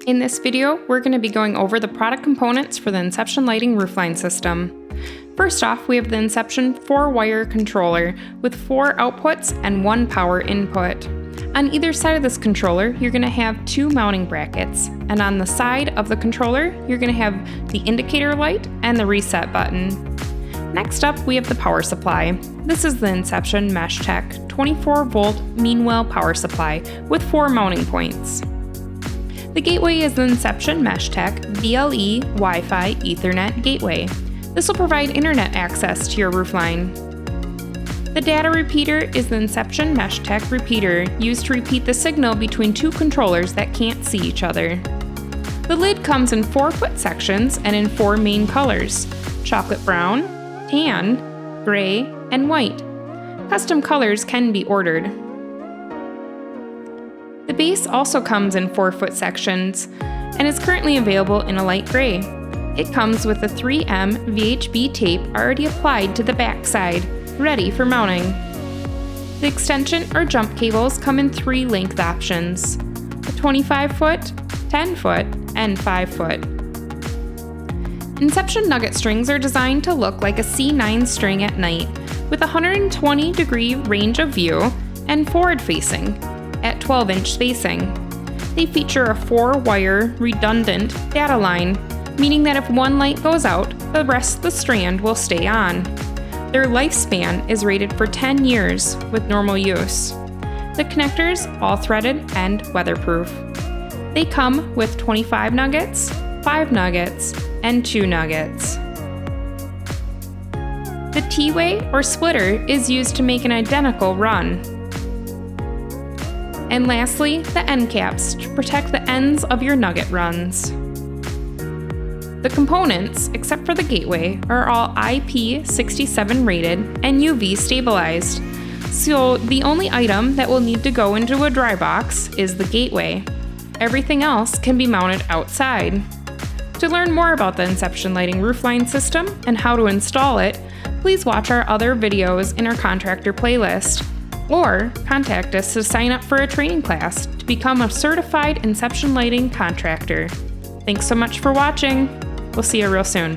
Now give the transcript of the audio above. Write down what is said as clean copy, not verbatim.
In this video, we're going to be going over the product components for the Inception Lighting roofline system. First off, we have the Inception 4-wire controller with 4 outputs and 1 power input. On either side of this controller, you're going to have 2 mounting brackets, and on the side of the controller, you're going to have the indicator light and the reset button. Next up, we have the power supply. This is the Inception Mesh Tech 24-volt mean-well power supply with 4 mounting points. The gateway is the Inception Mesh Tech BLE Wi-Fi Ethernet gateway. This will provide internet access to your roofline. The data repeater is the Inception Mesh Tech repeater used to repeat the signal between 2 controllers that can't see each other. The lid comes in 4 foot sections and in 4 main colors: chocolate brown, tan, gray, and white. Custom colors can be ordered. The base also comes in 4 foot sections and is currently available in a light gray. It comes with a 3M VHB tape already applied to the back side, ready for mounting. The extension or jump cables come in 3 length options: a 25 foot, 10 foot, and 5 foot. Inception nugget strings are designed to look like a C9 string at night, with a 120-degree range of view and forward-facing at 12-inch spacing. They feature a 4-wire redundant data line, meaning that if one light goes out, the rest of the strand will stay on. Their lifespan is rated for 10 years with normal use. The connectors all threaded and weatherproof. They come with 25 nuggets, 5 nuggets, and 2 nuggets. The T-way or splitter is used to make an identical run. And lastly, the end caps to protect the ends of your nugget runs. The components, except for the gateway, are all IP67 rated and UV stabilized, so the only item that will need to go into a dry box is the gateway. Everything else can be mounted outside. To learn more about the Inception Lighting roofline system and how to install it, please watch our other videos in our contractor playlist, or contact us to sign up for a training class to become a certified Inception Lighting contractor. Thanks so much for watching. We'll see you real soon.